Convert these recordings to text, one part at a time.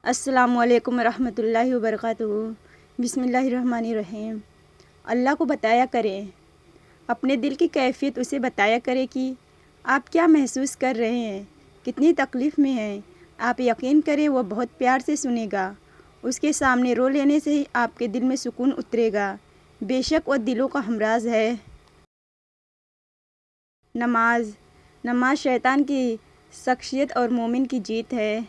السلام علیکم ورحمۃ اللہ وبرکاتہ۔ بسم اللہ الرحمن الرحیم۔ اللہ کو بتایا کریں، اپنے دل کی کیفیت اسے بتایا کریں کہ آپ کیا محسوس کر رہے ہیں، کتنی تکلیف میں ہیں۔ آپ یقین کریں وہ بہت پیار سے سنے گا۔ اس کے سامنے رو لینے سے ہی آپ کے دل میں سکون اترے گا۔ بے شک وہ دلوں کا ہمراز ہے۔ نماز شیطان کی شخصیت اور مومن کی جیت ہے۔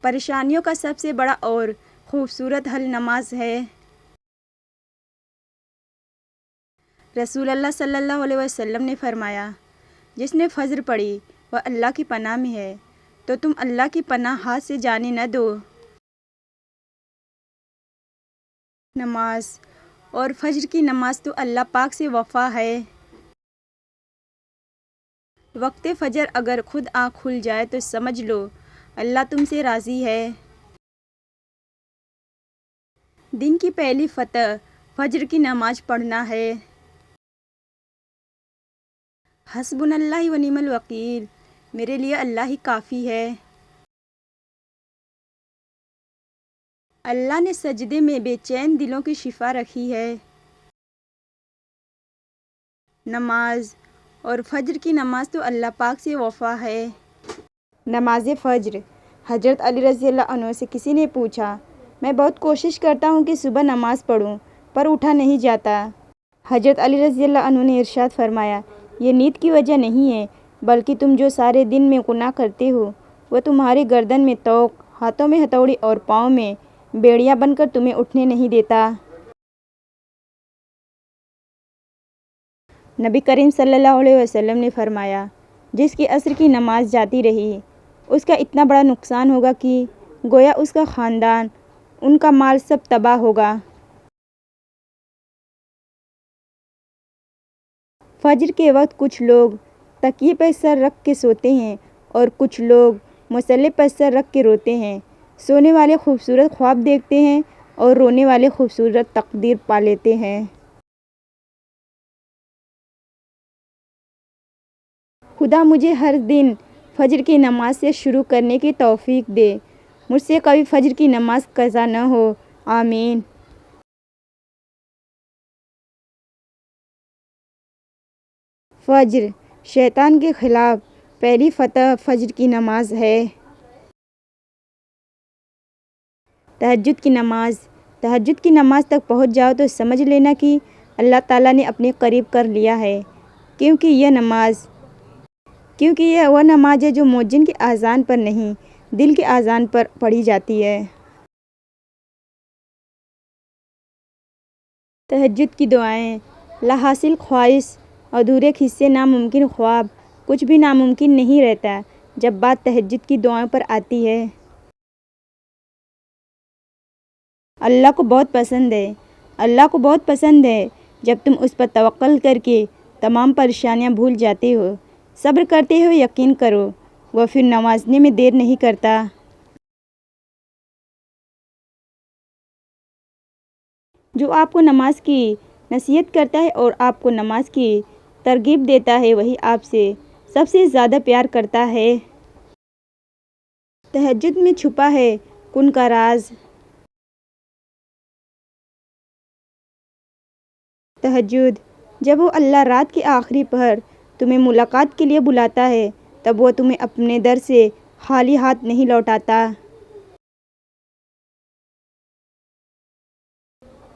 پریشانیوں کا سب سے بڑا اور خوبصورت حل نماز ہے۔ رسول اللہ صلی اللہ علیہ وسلم نے فرمایا، جس نے فجر پڑھی وہ اللہ کی پناہ میں ہے، تو تم اللہ کی پناہ ہاتھ سے جانے نہ دو۔ نماز اور فجر کی نماز تو اللہ پاک سے وفا ہے۔ وقت فجر اگر خود آنکھ کھل جائے تو سمجھ لو اللہ تم سے راضی ہے۔ دن کی پہلی فتح فجر کی نماز پڑھنا ہے۔ حسبنا اللہ و نعم الوکیل، میرے لیے اللہ ہی کافی ہے۔ اللہ نے سجدے میں بے چین دلوں کی شفا رکھی ہے۔ نماز اور فجر کی نماز تو اللہ پاک سے وفا ہے۔ نماز فجر۔ حضرت علی رضی اللہ عنہ سے کسی نے پوچھا، میں بہت کوشش کرتا ہوں کہ صبح نماز پڑھوں پر اٹھا نہیں جاتا۔ حضرت علی رضی اللہ عنہ نے ارشاد فرمایا، یہ نیند کی وجہ نہیں ہے، بلکہ تم جو سارے دن میں گناہ کرتے ہو وہ تمہاری گردن میں طوق، ہاتھوں میں ہتھوڑی اور پاؤں میں بیڑیاں بن کر تمہیں اٹھنے نہیں دیتا۔ نبی کریم صلی اللہ علیہ وسلم نے فرمایا، جس کی عصر کی نماز جاتی رہی اس کا اتنا بڑا نقصان ہوگا کہ گویا اس کا خاندان، ان کا مال سب تباہ ہوگا۔ فجر کے وقت کچھ لوگ تکیے پر سر رکھ کے سوتے ہیں اور کچھ لوگ مصلی پر سر رکھ کے روتے ہیں۔ سونے والے خوبصورت خواب دیکھتے ہیں اور رونے والے خوبصورت تقدیر پا لیتے ہیں۔ خدا مجھے ہر دن فجر کی نماز سے شروع کرنے کی توفیق دے، مجھ سے کبھی فجر کی نماز قضا نہ ہو، آمین۔ فجر۔ شیطان کے خلاف پہلی فتح فجر کی نماز ہے۔ تہجد کی نماز۔ تہجد کی نماز تک پہنچ جاؤ تو سمجھ لینا کہ اللہ تعالیٰ نے اپنے قریب کر لیا ہے، کیونکہ یہ وہ نماز ہے جو مؤذن کی اذان پر نہیں، دل کی اذان پر پڑھی جاتی ہے۔ تہجد کی دعائیں۔ لاحاصل خواہش، ادھورے حصے، ناممکن خواب، کچھ بھی ناممکن نہیں رہتا جب بات تہجد کی دعاؤں پر آتی ہے۔ اللہ کو بہت پسند ہے جب تم اس پر توکل کر کے تمام پریشانیاں بھول جاتے ہو۔ صبر کرتے ہو، یقین کرو وہ پھر نوازنے میں دیر نہیں کرتا۔ جو آپ کو نماز کی نصیحت کرتا ہے اور آپ کو نماز کی ترغیب دیتا ہے وہی آپ سے سب سے زیادہ پیار کرتا ہے۔ تہجد میں چھپا ہے کن کا راز۔ تہجد۔ جب وہ اللہ رات کے آخری پہر تمہیں ملاقات کے لیے بلاتا ہے تب وہ تمہیں اپنے در سے خالی ہاتھ نہیں لوٹاتا۔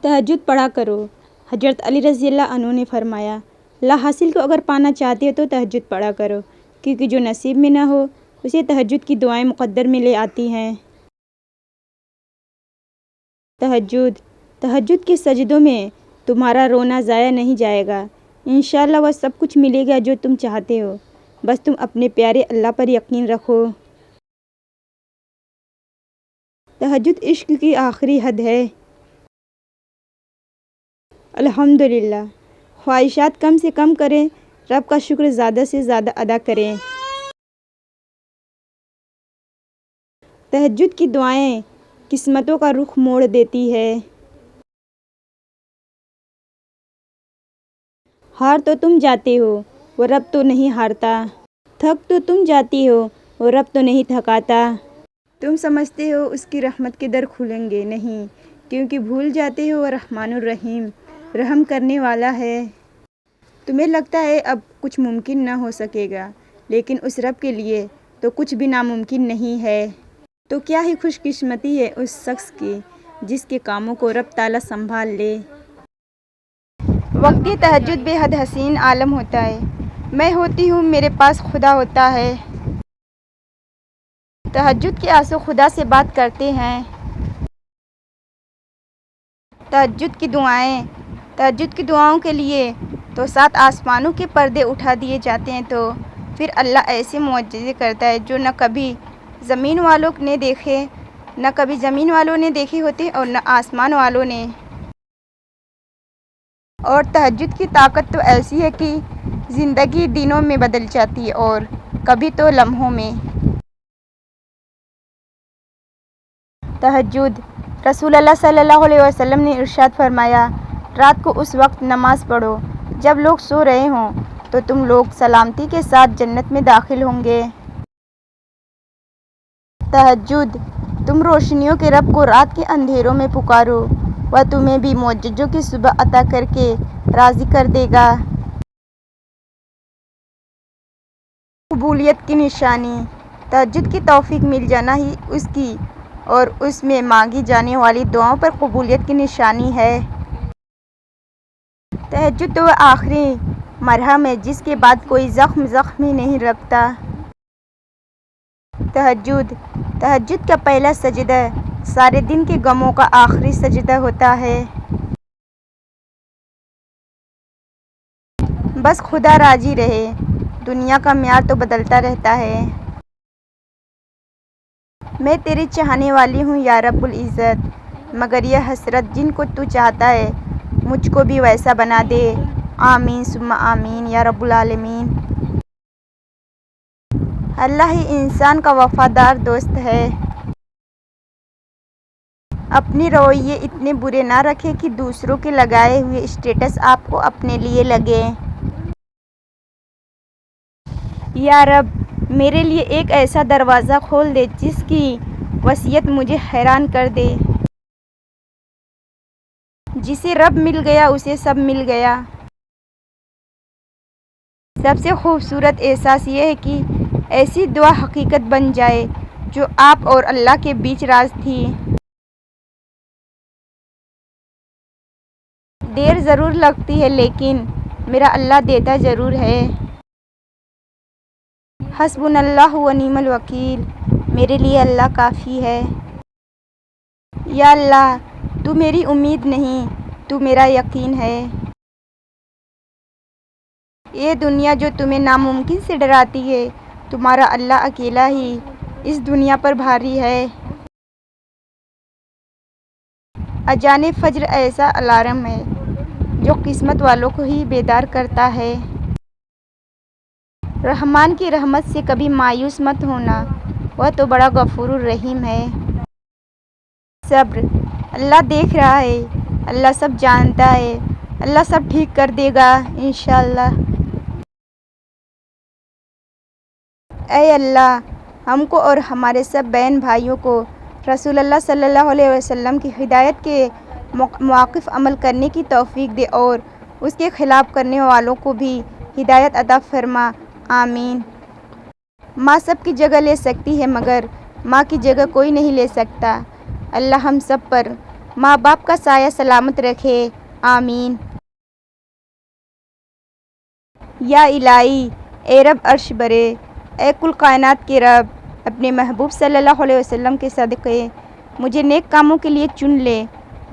تہجد پڑھا کرو۔ حضرت علی رضی اللہ عنہ نے فرمایا، لاحاصل کو اگر پانا چاہتے ہو تو تہجد پڑھا کرو، کیونکہ جو نصیب میں نہ ہو اسے تہجد کی دعائیں مقدر میں لے آتی ہیں۔ تہجد کے سجدوں میں تمہارا رونا ضائع نہیں جائے گا، انشاءاللہ وہ سب کچھ ملے گا جو تم چاہتے ہو، بس تم اپنے پیارے اللہ پر یقین رکھو۔ تہجد عشق کی آخری حد ہے۔ الحمدللہ۔ خواہشات کم سے کم کریں، رب کا شکر زیادہ سے زیادہ ادا کریں۔ تہجد کی دعائیں قسمتوں کا رخ موڑ دیتی ہے۔ ہار تو تم جاتے ہو، وہ رب تو نہیں ہارتا۔ تھک تو تم جاتی ہو، اور رب تو نہیں تھکاتا۔ تم سمجھتے ہو اس کی رحمت کے در کھلیں گے؟ نہیں، کیونکہ بھول جاتے ہو وہ رحمن الرحیم رحم کرنے والا ہے۔ تمہیں لگتا ہے اب کچھ ممکن نہ ہو سکے گا، لیکن اس رب کے لیے تو کچھ بھی ناممکن نہیں ہے۔ تو کیا ہی خوش قسمتی ہے اس شخص کی جس کے کاموں کو رب تعالیٰ سنبھال لے۔ وقت تہجد بے حد حسین عالم ہوتا ہے۔ میں ہوتی ہوں، میرے پاس خدا ہوتا ہے۔ تہجد کے آنسو خدا سے بات کرتے ہیں۔ تہجد کی دعاؤں کے لیے تو 7 آسمانوں کے پردے اٹھا دیے جاتے ہیں، تو پھر اللہ ایسے معجزے کرتا ہے جو نہ کبھی زمین والوں نے دیکھے ہوتے اور نہ آسمان والوں نے۔ اور تہجد کی طاقت تو ایسی ہے کہ زندگی دنوں میں بدل جاتی ہے اور کبھی تو لمحوں میں۔ تہجد، رسول اللہ صلی اللہ علیہ وسلم نے ارشاد فرمایا، رات کو اس وقت نماز پڑھو جب لوگ سو رہے ہوں، تو تم لوگ سلامتی کے ساتھ جنت میں داخل ہوں گے۔ تہجد، تم روشنیوں کے رب کو رات کے اندھیروں میں پکارو، وہ تمہیں بھی معجزوں کی صبح عطا کر کے راضی کر دے گا۔ قبولیت کی نشانی، تہجد کی توفیق مل جانا ہی اس کی اور اس میں مانگی جانے والی دعاؤں پر قبولیت کی نشانی ہے۔ تہجد تو وہ آخری مرہم ہے جس کے بعد کوئی زخم ہی نہیں رکھتا۔ تہجد کا پہلا سجدہ سارے دن کے غموں کا آخری سجدہ ہوتا ہے۔ بس خدا راضی رہے، دنیا کا معیار تو بدلتا رہتا ہے۔ میں تیری چاہنے والی ہوں یا رب العزت، مگر یہ حسرت جن کو تو چاہتا ہے مجھ کو بھی ویسا بنا دے۔ آمین ثم آمین یا رب العالمین۔ اللہ ہی انسان کا وفادار دوست ہے۔ اپنے رویے اتنے برے نہ رکھے کہ دوسروں کے لگائے ہوئے اسٹیٹس آپ کو اپنے لیے لگے۔ یا رب، میرے لیے ایک ایسا دروازہ کھول دے جس کی وسعت مجھے حیران کر دے۔ جسے رب مل گیا اسے سب مل گیا۔ سب سے خوبصورت احساس یہ ہے کہ ایسی دعا حقیقت بن جائے جو آپ اور اللہ کے بیچ راز تھی۔ دیر ضرور لگتی ہے لیکن میرا اللہ دیتا ضرور ہے۔ حسبنا اللہ و نعم الوکیل، میرے لیے اللہ کافی ہے۔ یا اللہ، تو میری امید نہیں، تو میرا یقین ہے۔ یہ دنیا جو تمہیں ناممکن سے ڈراتی ہے، تمہارا اللہ اکیلا ہی اس دنیا پر بھاری ہے۔ اذان فجر ایسا الارم ہے جو قسمت والوں کو ہی بیدار کرتا ہے۔ رحمان کی رحمت سے کبھی مایوس مت ہونا، وہ تو بڑا غفور الرحیم ہے۔ صبر، اللہ دیکھ رہا ہے، اللہ سب جانتا ہے، اللہ سب ٹھیک کر دے گا انشاءاللہ۔ اے اللہ، ہم کو اور ہمارے سب بہن بھائیوں کو رسول اللہ صلی اللہ علیہ وسلم کی ہدایت کے موافق عمل کرنے کی توفیق دے اور اس کے خلاف کرنے والوں کو بھی ہدایت عطا فرما، آمین۔ ماں سب کی جگہ لے سکتی ہے مگر ماں کی جگہ کوئی نہیں لے سکتا۔ اللہ ہم سب پر ماں باپ کا سایہ سلامت رکھے، آمین۔ یا الہی، اے رب عرش برے، اے کل کائنات کے رب، اپنے محبوب صلی اللہ علیہ وسلم کے صدقے مجھے نیک کاموں کے لیے چن لے،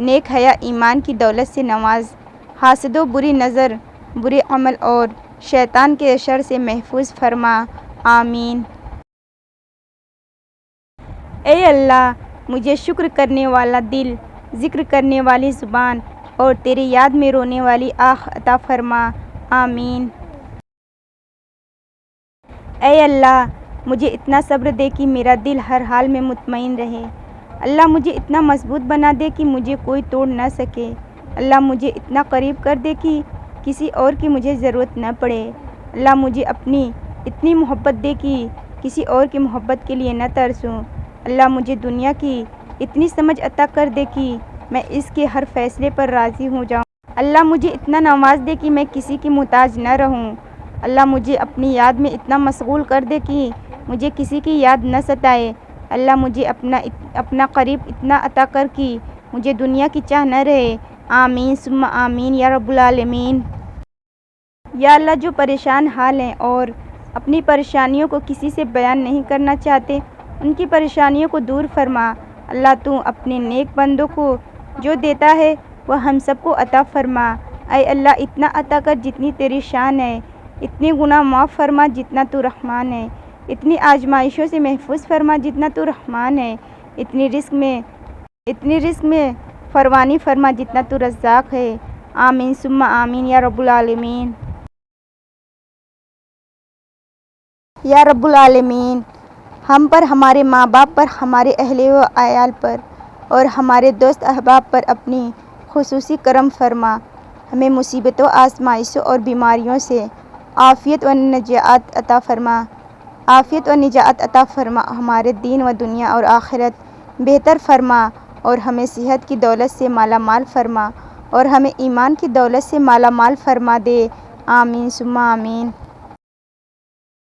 نیک حیا ایمان کی دولت سے نواز، حاسد و بری نظر، برے عمل اور شیطان کے شر سے محفوظ فرما، آمین۔ اے اللہ، مجھے شکر کرنے والا دل، ذکر کرنے والی زبان اور تیری یاد میں رونے والی آنکھ عطا فرما، آمین۔ اے اللہ، مجھے اتنا صبر دے کہ میرا دل ہر حال میں مطمئن رہے۔ اللہ مجھے اتنا مضبوط بنا دے کہ مجھے کوئی توڑ نہ سکے۔ اللہ مجھے اتنا قریب کر دے کہ کسی اور کی مجھے ضرورت نہ پڑے۔ اللہ مجھے اپنی اتنی محبت دے کہ کسی اور کی محبت کے لیے نہ ترسوں۔ اللہ مجھے دنیا کی اتنی سمجھ عطا کر دے کہ میں اس کے ہر فیصلے پر راضی ہو جاؤں۔ اللہ مجھے اتنا نواز دے کہ میں کسی کی محتاج نہ رہوں۔ اللہ مجھے اپنی یاد میں اتنا مشغول کر دے کہ مجھے کسی کی یاد نہ ستائے۔ اللہ مجھے اپنا قریب اتنا عطا کر کہ مجھے دنیا کی چاہ نہ رہے۔ آمین ثم آمین یا رب العالمین۔ یا اللہ جو پریشان حال ہیں اور اپنی پریشانیوں کو کسی سے بیان نہیں کرنا چاہتے، ان کی پریشانیوں کو دور فرما۔ اللہ تو اپنے نیک بندوں کو جو دیتا ہے وہ ہم سب کو عطا فرما۔ اے اللہ اتنا عطا کر جتنی تیری شان ہے، اتنی گناہ معاف فرما جتنا تو رحمان ہے، اتنی آزمائشوں سے محفوظ فرما جتنا تو رحمان ہے، اتنی رزق میں فراوانی فرما جتنا تو رزاق ہے۔ آمین ثم آمین یا رب العالمین۔ یا رب العالمین، ہم پر، ہمارے ماں باپ پر، ہمارے اہل و عیال پر اور ہمارے دوست احباب پر اپنی خصوصی کرم فرما۔ ہمیں مصیبتوں، آزمائشوں اور بیماریوں سے عافیت و نجات عطا فرما۔ ہمارے دین و دنیا اور آخرت بہتر فرما اور ہمیں صحت کی دولت سے مالا مال فرما اور ہمیں ایمان کی دولت سے مالا مال فرما دے۔ آمین ثم آمین۔